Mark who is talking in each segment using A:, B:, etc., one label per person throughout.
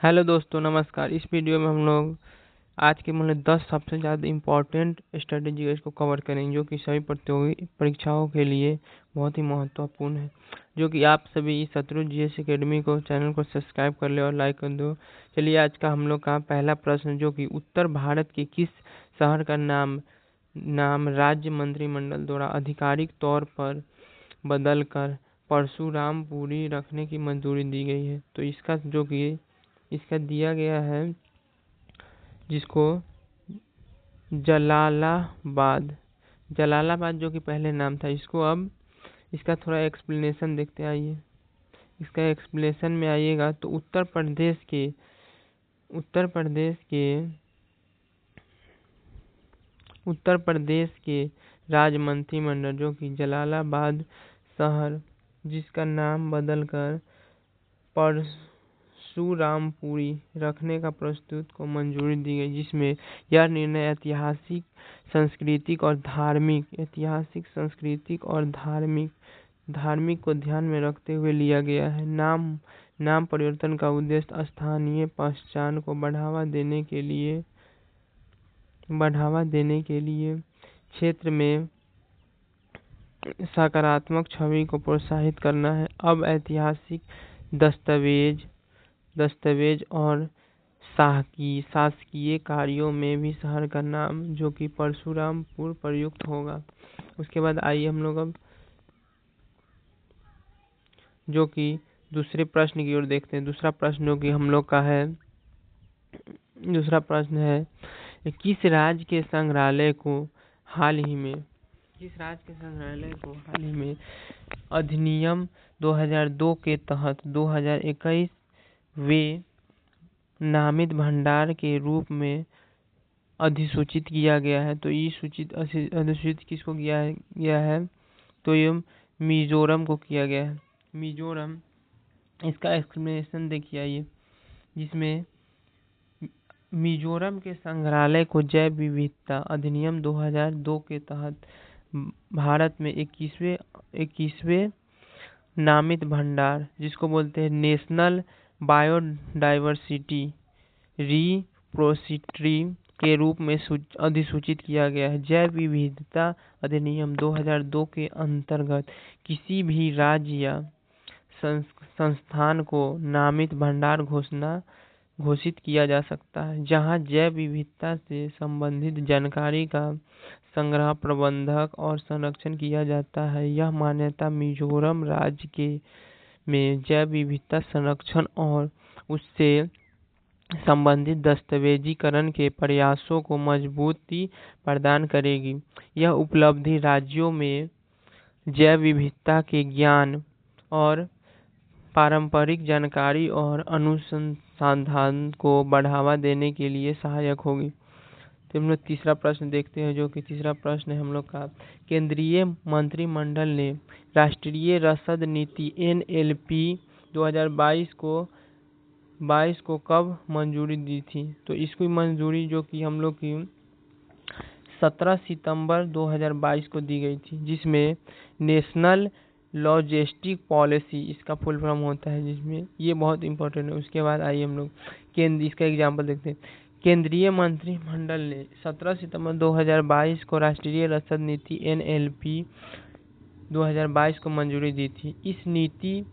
A: Hello दोस्तों, नमस्कार। इस वीडियो में हम लोग आज के 10 सबसे ज़्यादा इम्पोर्टेंट स्ट्रेटेजीज को कवर करेंगे, जो कि सभी प्रतियोगी परीक्षाओं के लिए बहुत ही महत्वपूर्ण है। जो कि आप सभी शत्रुज जीएस एकेडमी को चैनल को सब्सक्राइब कर ले और लाइक कर दो। चलिए, आज का हम लोग का पहला प्रश्न, जो कि उत्तर भारत के किस शहर का नाम राज्य मंत्रिमंडल द्वारा आधिकारिक तौर पर बदलकर परशुरामपुरी रखने की मंजूरी दी गई है। तो इसका दिया गया है, जिसको जलालाबाद जो कि पहले नाम था। इसका थोड़ा एक्सप्लेनेशन देखते आइए। इसका एक्सप्लेनेशन में आइएगा तो उत्तर प्रदेश के राज्य मंत्रिमंडल, जो कि जलालाबाद शहर, जिसका नाम बदलकर परशुरामपुरी रखने का प्रस्ताव को मंजूरी दी गई, जिसमें यह निर्णय ऐतिहासिक, सांस्कृतिक और धार्मिक को ध्यान में रखते हुए लिया गया है। नाम परिवर्तन का उद्देश्य स्थानीय पहचान को बढ़ावा देने के लिए क्षेत्र में सकारात्मक छवि को प्रोत्साहित करना है। अब ऐतिहासिक दस्तावेज और शासकीय कार्यों में भी शहर का नाम, जो कि परशुरामपुर, प्रयुक्त होगा। उसके बाद आइए हम लोग अब जो कि दूसरे प्रश्न की ओर देखते हैं। दूसरा प्रश्न जो कि हम लोग का है, किस राज्य के संग्रहालय को हाल ही में अधिनियम 2002 के तहत 2021 वे नामित भंडार के रूप में अधिसूचित किया गया है। तो ये अधिसूचित किसको किया गया है? तो ये मिजोरम को किया गया है। मिजोरम, इसका एक्सप्लेनेशन देखिए आइए, जिसमें मिजोरम के संग्रहालय को जैव विविधता अधिनियम 2002 के तहत भारत में 21वें नामित भंडार, जिसको बोलते हैं नेशनल बायोडाइवर्सिटी रिपोजिटरी के रूप में अधिसूचित किया गया है। जैव विविधता अधिनियम 2002 के अंतर्गत किसी भी राज्य या संस्थान को नामित भंडार घोषित किया जा सकता है, जहां जैव विविधता से संबंधित जानकारी का संग्रह, प्रबंधन और संरक्षण किया जाता है। यह मान्यता मिजोरम राज्य में जैव विविधता संरक्षण और उससे संबंधित दस्तावेजीकरण के प्रयासों को मजबूती प्रदान करेगी। यह उपलब्धि राज्यों में जैव विविधता के ज्ञान और पारंपरिक जानकारी और अनुसंधान को बढ़ावा देने के लिए सहायक होगी। तो हम लोग तीसरा प्रश्न देखते हैं, जो कि तीसरा प्रश्न है हम लोग का, केंद्रीय मंत्रिमंडल ने राष्ट्रीय रसद नीति NLP 2022 को कब मंजूरी दी थी? तो इसकी मंजूरी, जो कि हम लोग की 17 सितंबर 2022 को दी गई थी, जिसमें नेशनल लॉजिस्टिक पॉलिसी इसका फुल फॉर्म होता है, जिसमें ये बहुत इंपॉर्टेंट है। उसके बाद आइए हम लोग इसका एग्जाम्पल देखते हैं। केंद्रीय मंत्रिमंडल ने 17 सितंबर 2022 को राष्ट्रीय रसद नीति NLP 2022 को मंजूरी दी थी। इस नीति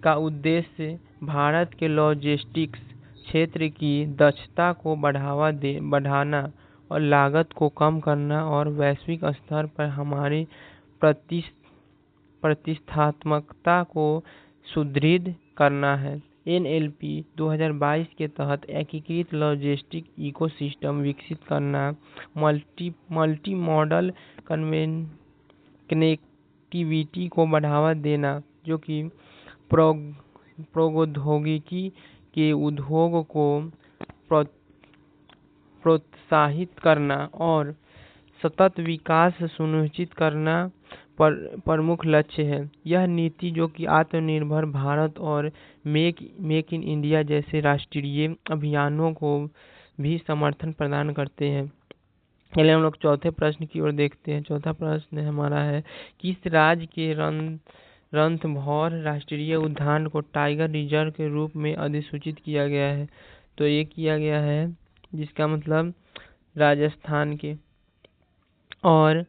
A: का उद्देश्य भारत के लॉजिस्टिक्स क्षेत्र की दक्षता को बढ़ाना और लागत को कम करना और वैश्विक स्तर पर हमारी प्रतिष्ठात्मकता को सुदृढ़ करना है। NLP 2022 के तहत एकीकृत लॉजिस्टिक इकोसिस्टम विकसित करना, मल्टी मॉडल कनेक्टिविटी को बढ़ावा देना, जो कि प्रौद्योगिकी के उद्योग को प्रोत्साहित करना और सतत विकास सुनिश्चित करना प्रमुख लक्ष्य है। यह नीति, जो कि आत्मनिर्भर भारत और मेक इन इंडिया जैसे राष्ट्रीय अभियानों को भी समर्थन प्रदान करते हैं। चलिए हम लोग चौथे प्रश्न की ओर देखते हैं। चौथा प्रश्न हमारा है, किस राज्य के रणथंभौर राष्ट्रीय उद्यान को टाइगर रिजर्व के रूप में अधिसूचित किया गया है। तो ये किया गया है, जिसका मतलब राजस्थान के। और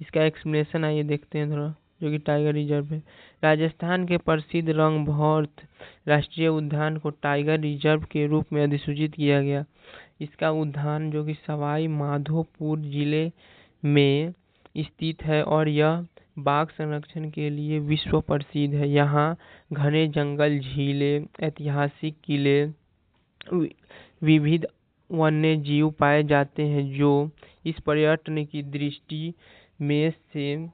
A: इसका एक्सप्लेनेशन आइए देखते हैं थोड़ा, जो कि टाइगर रिजर्व है। राजस्थान के प्रसिद्ध रणथंभौर राष्ट्रीय उद्यान को टाइगर रिजर्व के रूप में अधिसूचित किया गया। इसका उद्यान जो कि सवाई माधोपुर जिले में स्थित है और यह बाघ संरक्षण के लिए विश्व प्रसिद्ध है। यहाँ घने जंगल, झीलें, ऐतिहासिक किले, विविध वन्य जीव पाए जाते हैं, जो इस पर्यटन की दृष्टि में से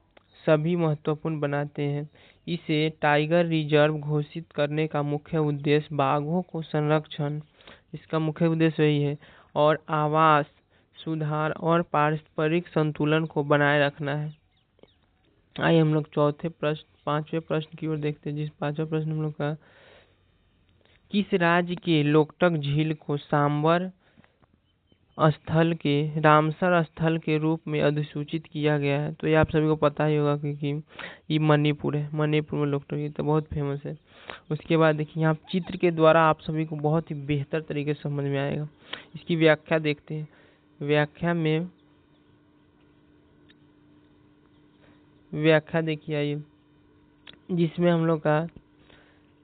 A: सभी महत्वपूर्ण बनाते हैं। इसे टाइगर रिजर्व घोषित करने का मुख्य उद्देश्य बाघों को संरक्षण, इसका मुख्य उद्देश्य यही है, और आवास सुधार और पारस्परिक संतुलन को बनाए रखना है। आइए हम लोग पांचवें प्रश्न की ओर देखते हैं, जिस पांचवा प्रश्न हम लोग का, किस राज्य के लोकटक झील को रामसर स्थल के रूप में अधिसूचित किया गया है? तो ये आप सभी को पता ही होगा, क्योंकि ये मणिपुर है। मणिपुर में लोकटक, ये तो बहुत फेमस है। उसके बाद देखिए, यहाँ चित्र के द्वारा आप सभी को बहुत ही बेहतर तरीके से समझ में आएगा। इसकी व्याख्या देखते हैं। व्याख्या देखिए आइए, जिसमें हम लोग का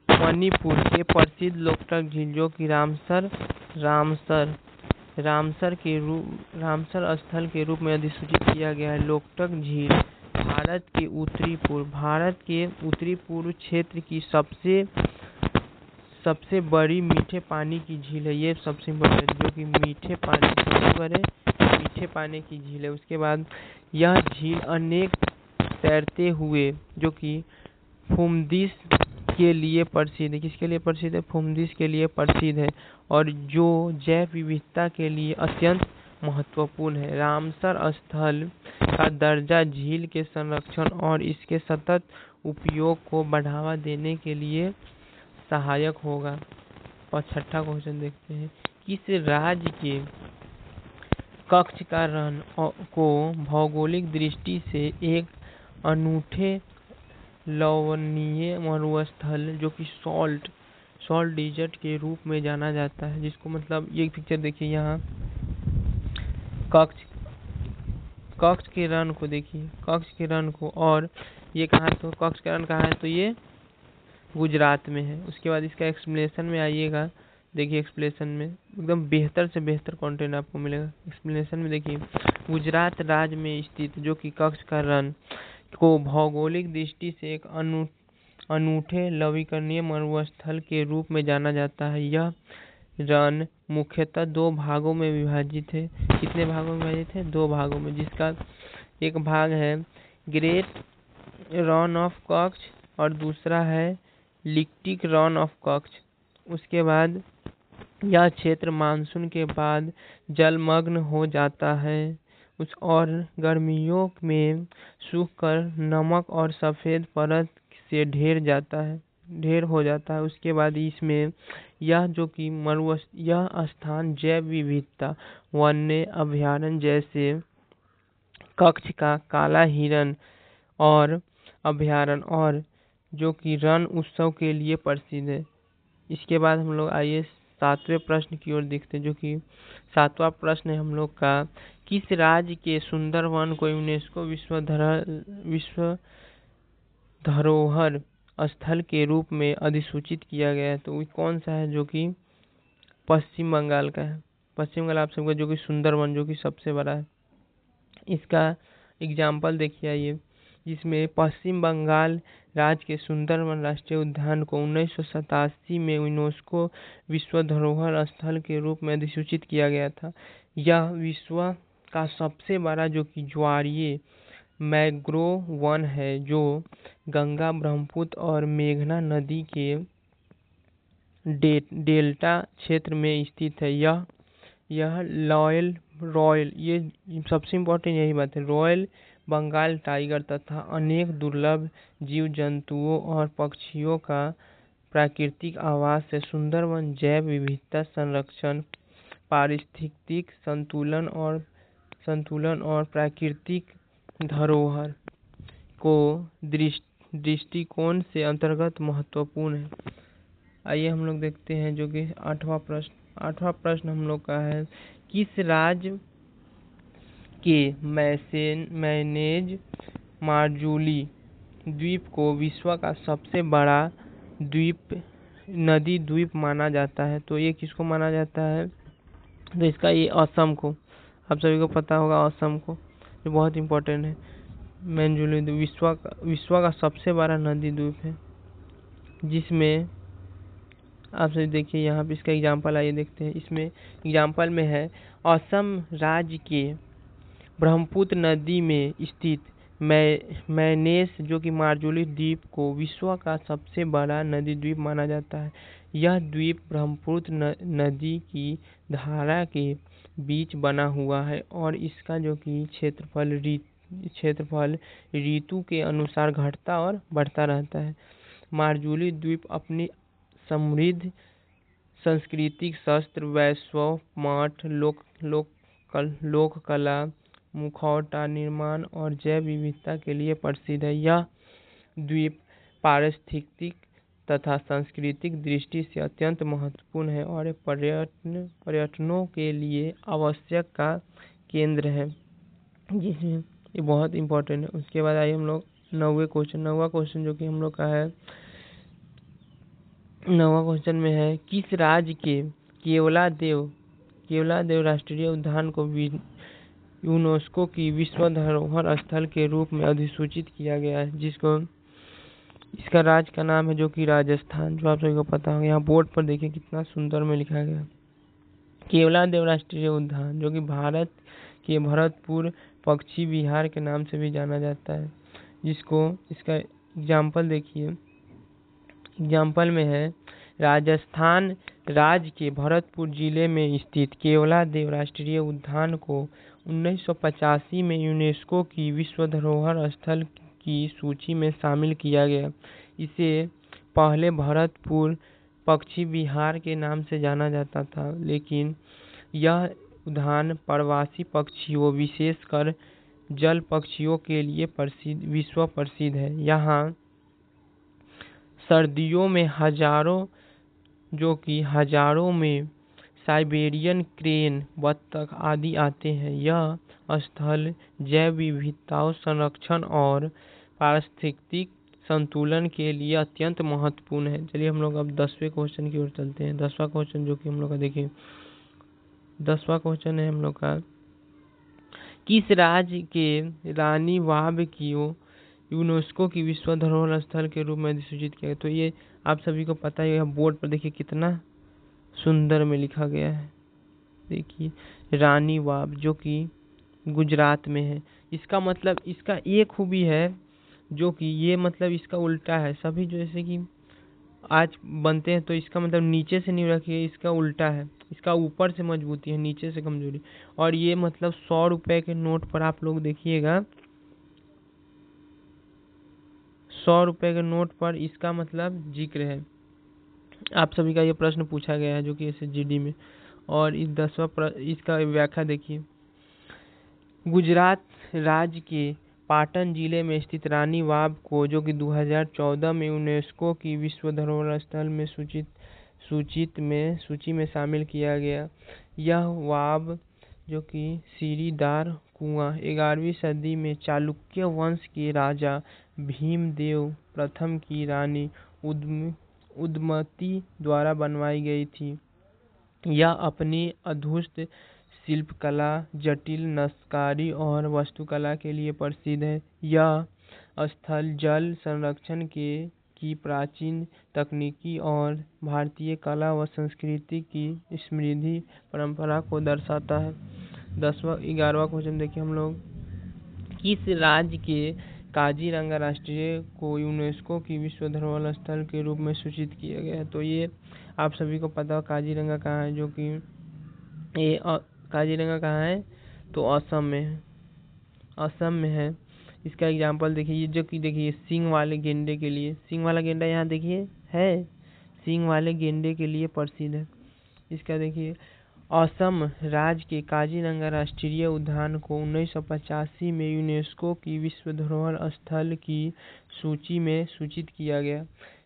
A: मणिपुर के प्रसिद्ध लोकटक झील जो कि रामसर स्थल के रूप में अधिसूचित किया गया है। लोकटक झील भारत के उत्तरी पूर्व क्षेत्र की सबसे बड़ी मीठे पानी की झील है। ये सबसे बड़ी, जो कि मीठे पानी की झील है। उसके बाद यह झील अनेक तैरते हुए, जो कि फुमदिश के लिए प्रसिद्ध है। किसके लिए प्रसिद्ध है? फुमदिश के लिए प्रसिद्ध है, और जो जैव विविधता के लिए अत्यंत महत्वपूर्ण है। रामसर स्थल का दर्जा झील के संरक्षण और इसके सतत उपयोग को बढ़ावा देने के लिए सहायक होगा। और छठा क्वेश्चन देखते हैं, किस राज्य के कच्छ का रण को भौगोलिक दृष्टि से एक अनूठे लवणीय मरुस्थल, जो कि सॉल्ट डिजर्ट के रूप में जाना जाता है? जिसको मतलब, ये पिक्चर देखिए, यहाँ कच्छ के रण को देखिए, कच्छ के रण को, और ये कहाँ, तो कच्छ का रण कहाँ है? तो ये गुजरात में है। उसके बाद इसका एक्सप्लेनेशन में आइएगा। देखिए, एक्सप्लेनेशन में एकदम बेहतर से बेहतर कंटेंट आपको मिलेगा। एक्सप्लेनेशन में देखिए, गुजरात राज्य में स्थित जो कि कच्छ का रण को भौगोलिक दृष्टि से एक अनूठे लवणीय मरुस्थल के रूप में जाना जाता है। यह रण मुख्यतः दो भागों में विभाजित है। कितने भागों में विभाजित है? दो भागों में, जिसका एक भाग है ग्रेट रन ऑफ कच्छ और दूसरा है लिक्टिक रन ऑफ कच्छ। उसके बाद यह क्षेत्र मानसून के बाद जलमग्न हो जाता है और गर्मियों में सूखकर नमक और सफेद परत से ढेर हो जाता है। उसके बाद इसमें यह स्थान जैव विविधता वन्य अभयारण्य जैसे कच्छ का काला हिरण और अभयारण्य और जो कि रण उत्सव के लिए प्रसिद्ध है। इसके बाद हम लोग आइए सातवें प्रश्न की ओर देखते हैं, जो कि सातवां प्रश्न है हम लोग का, किस राज्य के सुंदरवन को यूनेस्को विश्व धरोहर स्थल के रूप में अधिसूचित किया गया है? तो कौन सा है? जो कि पश्चिम बंगाल का है। पश्चिम बंगाल आप सबका, जो कि सुंदरवन, जो कि सबसे बड़ा है। इसका एग्जाम्पल देखिए आइए, जिसमें पश्चिम बंगाल राज्य के सुंदरवन राष्ट्रीय उद्यान को 1987 में यूनेस्को विश्व धरोहर स्थल के रूप में अधिसूचित किया गया था। यह विश्व का सबसे बड़ा जो कि ज्वारीय मैंग्रोव वन है, जो गंगा, ब्रह्मपुत्र और मेघना नदी के डेल्टा क्षेत्र में स्थित है। यह रॉयल, ये सबसे इम्पोर्टेंट यही बात है, रॉयल बंगाल टाइगर तथा अनेक दुर्लभ जीव जंतुओं और पक्षियों का प्राकृतिक आवास है। सुंदरवन जैव विविधता संरक्षण, पारिस्थितिक संतुलन और प्राकृतिक धरोहर को दृष्टिकोण से अंतर्गत महत्वपूर्ण है। आइए हम लोग देखते हैं जो कि आठवां प्रश्न हम लोग का है, किस राज्य के मैनेज मार्जुली द्वीप को विश्व का सबसे बड़ा नदी द्वीप माना जाता है? तो ये किसको माना जाता है? तो इसका ये असम को, आप सभी को पता होगा असम को, ये बहुत इम्पोर्टेंट है। मार्जुली विश्व का सबसे बड़ा नदी द्वीप है, जिसमें आप सभी देखिए यहाँ पे इसका एग्जाम्पल आइए देखते हैं। इसमें एग्जाम्पल में है, असम राज्य के ब्रह्मपुत्र नदी में स्थित मैनेस जो कि मार्जुली द्वीप को विश्व का सबसे बड़ा नदी द्वीप माना जाता है। यह द्वीप ब्रह्मपुत्र नदी की धारा के बीच बना हुआ है और इसका जो कि क्षेत्रफल ऋतु के अनुसार घटता और बढ़ता रहता है। मार्जुली द्वीप अपनी समृद्ध सांस्कृतिक शस्त्र, वैष्णव मठ, लोक कला, मुखौटा निर्माण और जैव विविधता के लिए प्रसिद्ध है। यह द्वीप पारिस्थितिक तथा सांस्कृतिक दृष्टि से अत्यंत महत्वपूर्ण है और पर्यटनों के लिए आवश्यक का केंद्र है, जिसमें ये बहुत इम्पोर्टेंट है। उसके बाद आइए हम लोग नौवा क्वेश्चन जो कि हम लोग का है, नौवा क्वेश्चन में है, किस राज्य के केवलादेव राष्ट्रीय उद्यान को यूनेस्को की विश्व धरोहर स्थल के रूप में अधिसूचित किया गया है, इसका राज्य का नाम है जो कि राजस्थान, जो आप सभी को पता होगा। यहाँ बोर्ड पर देखिए कितना सुंदर में लिखा गया, केवलादेव राष्ट्रीय उद्यान, जो कि भारत के भरतपुर पक्षी विहार के नाम से भी जाना जाता है। इसका एग्जाम्पल देखिए, एग्जाम्पल में है, राजस्थान राज्य के भरतपुर जिले में स्थित केवलादेव राष्ट्रीय उद्यान को 1985 में यूनेस्को की विश्व धरोहर स्थल की सूची में शामिल किया गया। इसे पहले भरतपुर पक्षी विहार के नाम से जाना जाता था, लेकिन यह उद्यान प्रवासी पक्षियों, विशेषकर जल पक्षियों के लिए विश्व प्रसिद्ध है। यहाँ सर्दियों में हजारों में साइबेरियन क्रेन, बत्तख आदि आते हैं। यह स्थल जैव विविधता संरक्षण और पारिस्थितिक संतुलन के लिए अत्यंत महत्वपूर्ण है। चलिए हम लोग अब 10वें क्वेश्चन की ओर चलते हैं। 10वां क्वेश्चन जो कि हम लोग का देखिए, 10वां क्वेश्चन है हम लोग का, किस राज्य के रानी वाब को यूनेस्को की विश्व धरोहर स्थल के रूप में अधिसूचित किया गया? तो ये आप सभी को पता है, बोर्ड पर देखिए कितना सुंदर में लिखा गया है। देखिए रानी वाब जो कि गुजरात में है। इसका मतलब, इसका एक खूबी है जो कि ये मतलब इसका उल्टा है। सभी जैसे कि आज बनते हैं तो इसका मतलब नीचे से नहीं रखिए, इसका उल्टा है, इसका ऊपर से मजबूती है, नीचे से कमजोरी। और ये मतलब 100 रुपए के नोट पर आप लोग देखिएगा, 100 रुपए के नोट पर इसका मतलब जिक्र है। आप सभी का ये प्रश्न पूछा गया है जो कि SSGD में। और इस 10वां इसका व्याख्या देखिए, गुजरात राज्य के पाटन जिले में स्थित रानी वाब को जो कि 2014 में यूनेस्को की विश्व धरोहर स्थल में सूची में शामिल किया गया। यह वाब जो कि सीरीदार कुआं 11वीं सदी में चालुक्य वंश के राजा भीमदेव प्रथम की रानी उदमती द्वारा बनवाई गई थी। यह अपनी अद्भुत शिल्पकला, जटिल नक्शकारी और वास्तुकला के लिए प्रसिद्ध है। यह स्थल जल संरक्षण की प्राचीन तकनीकी और भारतीय कला व संस्कृति की समृद्ध परंपरा को दर्शाता है। 11वां क्वेश्चन देखिए हम लोग, किस राज्य के काजीरंगा राष्ट्रीय को यूनेस्को की विश्व धरोहर स्थल के रूप में सूचित किया गया है? तो ये आप सभी को पता हो काजीरंगा कहाँ है, जो कि ये काजीरंगा कहाँ है, तो असम में है, असम में है। इसका एग्जाम्पल देखिए, ये जो कि देखिए सींग वाले गेंडे के लिए, सींग वाला गेंडा यहाँ देखिए है, सींग वाले गेंडे के लिए प्रसिद्ध है। इसका देखिए असम राज्य के काजीरंगा राष्ट्रीय उद्यान को 1985 में यूनेस्को की विश्व धरोहर स्थल की सूची में सूचित किया गया।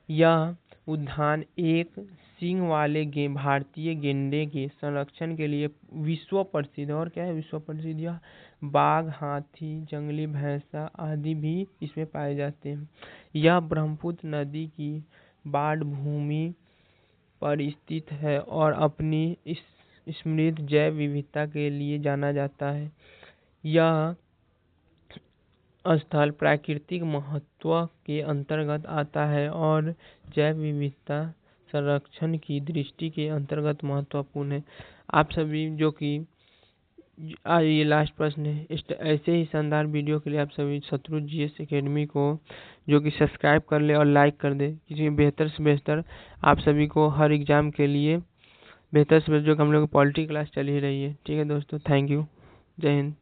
A: यह उद्यान एक सींग वाले भारतीय गेंडे के संरक्षण के लिए विश्व प्रसिद्ध है। और क्या है विश्व प्रसिद्ध? यह बाघ, हाथी, जंगली भैंसा आदि भी इसमें पाए जाते हैं। यह ब्रह्मपुत्र नदी की बाढ़ भूमि पर स्थित है और अपनी समृद्ध जैव विविधता के लिए जाना जाता है। यह स्थल प्राकृतिक महत्व के अंतर्गत आता है और जैव विविधता संरक्षण की दृष्टि के अंतर्गत महत्वपूर्ण है। आप सभी जो कि ये लास्ट प्रश्न है, ऐसे ही शानदार वीडियो के लिए आप सभी शत्रुज जीएस एकेडमी को जो कि सब्सक्राइब कर ले और लाइक कर दे। किसी बेहतर से बेहतर आप सभी को हर एग्जाम के लिए बेहतर से बेहतर जो हम लोग की पॉलिटी क्लास चल ही रही है। ठीक है दोस्तों, थैंक यू, जय हिंद।